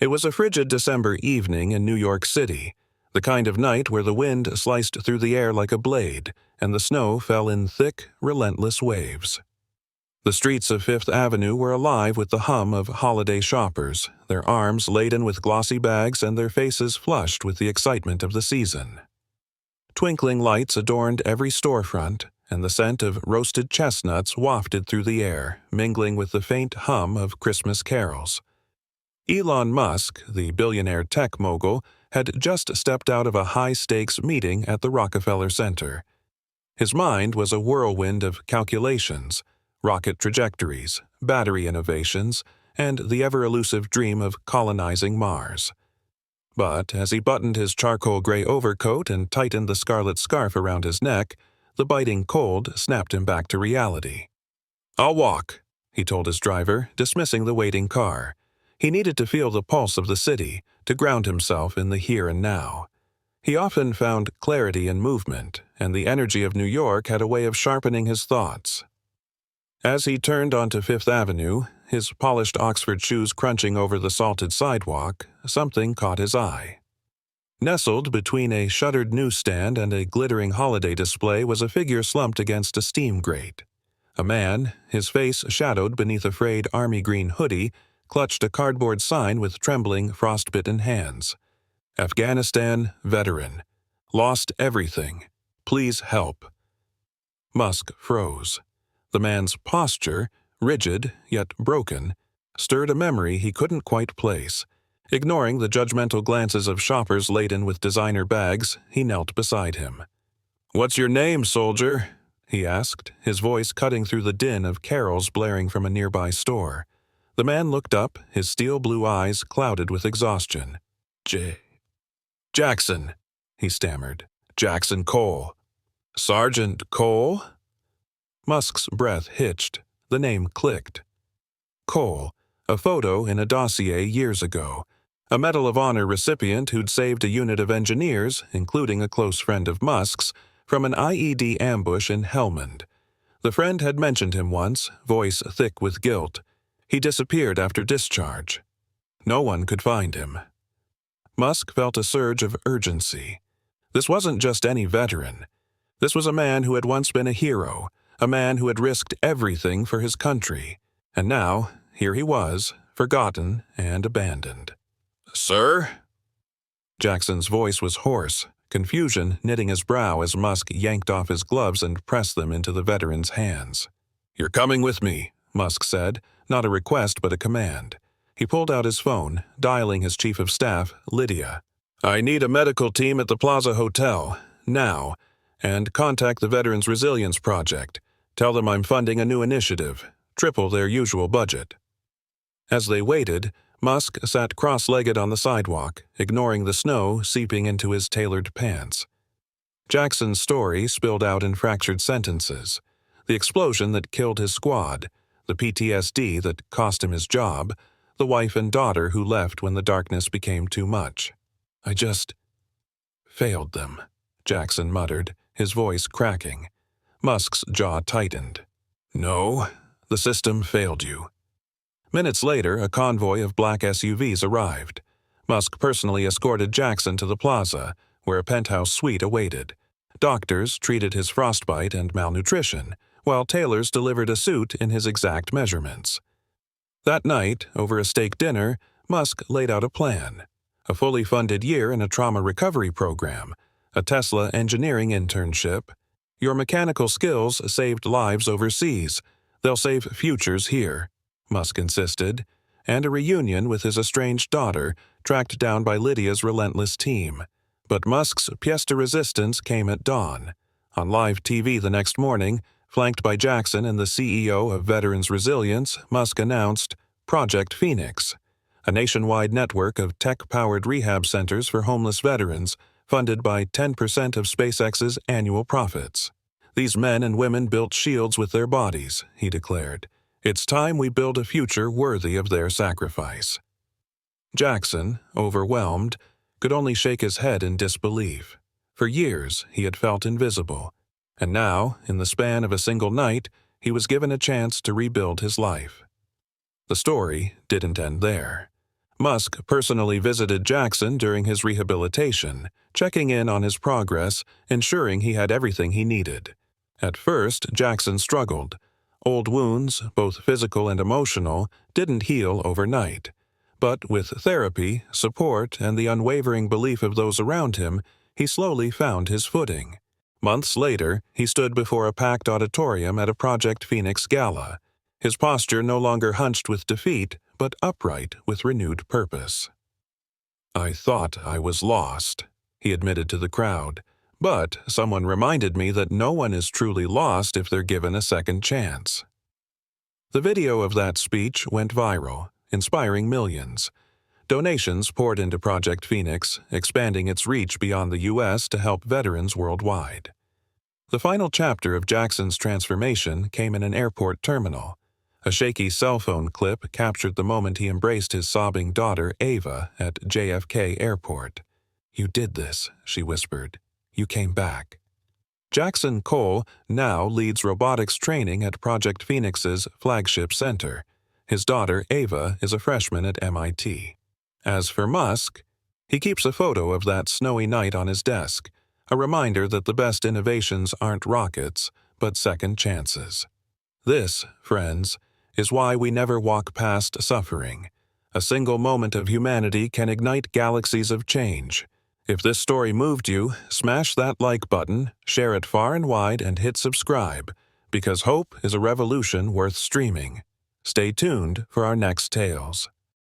It was a frigid December evening in New York City, the kind of night where the wind sliced through the air like a blade and the snow fell in thick, relentless waves. The streets of Fifth Avenue were alive with the hum of holiday shoppers, their arms laden with glossy bags and their faces flushed with the excitement of the season. Twinkling lights adorned every storefront, and the scent of roasted chestnuts wafted through the air, mingling with the faint hum of Christmas carols. Elon Musk, the billionaire tech mogul, had just stepped out of a high-stakes meeting at the Rockefeller Center. His mind was a whirlwind of calculations, rocket trajectories, battery innovations, and the ever-elusive dream of colonizing Mars. But as he buttoned his charcoal gray overcoat and tightened the scarlet scarf around his neck, the biting cold snapped him back to reality. "I'll walk," he told his driver, dismissing the waiting car. He needed to feel the pulse of the city, to ground himself in the here and now. He often found clarity in movement, and the energy of New York had a way of sharpening his thoughts. As he turned onto Fifth Avenue, his polished Oxford shoes crunching over the salted sidewalk, something caught his eye. Nestled between a shuttered newsstand and a glittering holiday display was a figure slumped against a steam grate. A man, his face shadowed beneath a frayed army green hoodie, clutched a cardboard sign with trembling, frostbitten hands. "Afghanistan veteran. Lost everything. Please help." Musk froze. The man's posture, rigid yet broken, stirred a memory he couldn't quite place. Ignoring the judgmental glances of shoppers laden with designer bags, he knelt beside him. "What's your name, soldier?" he asked, his voice cutting through the din of carols blaring from a nearby store. The man looked up, his steel blue eyes clouded with exhaustion. Jackson," he stammered. "Jackson Cole." "Sergeant Cole?" Musk's breath hitched. The name clicked. Cole, a photo in a dossier years ago. A Medal of Honor recipient who'd saved a unit of engineers, including a close friend of Musk's, from an IED ambush in Helmand. The friend had mentioned him once, voice thick with guilt. He disappeared after discharge. No one could find him. Musk felt a surge of urgency. This wasn't just any veteran. This was a man who had once been a hero, a man who had risked everything for his country. And now, here he was, forgotten and abandoned. "Sir?" Jackson's voice was hoarse, confusion knitting his brow as Musk yanked off his gloves and pressed them into the veteran's hands. "You're coming with me," Musk said, not a request but a command. He pulled out his phone, dialing his chief of staff, Lydia. "I need a medical team at the Plaza Hotel, now, and contact the Veterans Resilience Project. Tell them I'm funding a new initiative, triple their usual budget." As they waited, Musk sat cross-legged on the sidewalk, ignoring the snow seeping into his tailored pants. Jackson's story spilled out in fractured sentences. The explosion that killed his squad, the PTSD that cost him his job, the wife and daughter who left when the darkness became too much. "I just failed them," Jackson muttered, his voice cracking. Musk's jaw tightened. "No, the system failed you." Minutes later, a convoy of black SUVs arrived. Musk personally escorted Jackson to the plaza, where a penthouse suite awaited. Doctors treated his frostbite and malnutrition, while tailors delivered a suit in his exact measurements. That night, over a steak dinner, Musk laid out a plan. A fully funded year in a trauma recovery program, a Tesla engineering internship. "Your mechanical skills saved lives overseas. They'll save futures here," Musk insisted, and a reunion with his estranged daughter, tracked down by Lydia's relentless team. But Musk's pièce de résistance came at dawn. On live TV the next morning, flanked by Jackson and the CEO of Veterans Resilience, Musk announced Project Phoenix, a nationwide network of tech-powered rehab centers for homeless veterans, funded by 10% of SpaceX's annual profits. "These men and women built shields with their bodies," he declared. "It's time we build a future worthy of their sacrifice." Jackson, overwhelmed, could only shake his head in disbelief. For years, he had felt invisible. And now, in the span of a single night, he was given a chance to rebuild his life. The story didn't end there. Musk personally visited Jackson during his rehabilitation, checking in on his progress, ensuring he had everything he needed. At first, Jackson struggled. Old wounds, both physical and emotional, didn't heal overnight. But with therapy, support, and the unwavering belief of those around him, he slowly found his footing. Months later, he stood before a packed auditorium at a Project Phoenix gala. His posture no longer hunched with defeat, but upright with renewed purpose. "I thought I was lost," he admitted to the crowd. "But someone reminded me that no one is truly lost if they're given a second chance." The video of that speech went viral, inspiring millions. Donations poured into Project Phoenix, expanding its reach beyond the U.S. to help veterans worldwide. The final chapter of Jackson's transformation came in an airport terminal. A shaky cell phone clip captured the moment he embraced his sobbing daughter, Ava, at JFK Airport. "You did this," she whispered. "You came back." Jackson Cole now leads robotics training at Project Phoenix's flagship center. His daughter, Ava, is a freshman at MIT. As for Musk, he keeps a photo of that snowy night on his desk, a reminder that the best innovations aren't rockets, but second chances. This, friends, is why we never walk past suffering. A single moment of humanity can ignite galaxies of change. If this story moved you, smash that like button, share it far and wide, and hit subscribe, because hope is a revolution worth streaming. Stay tuned for our next tales.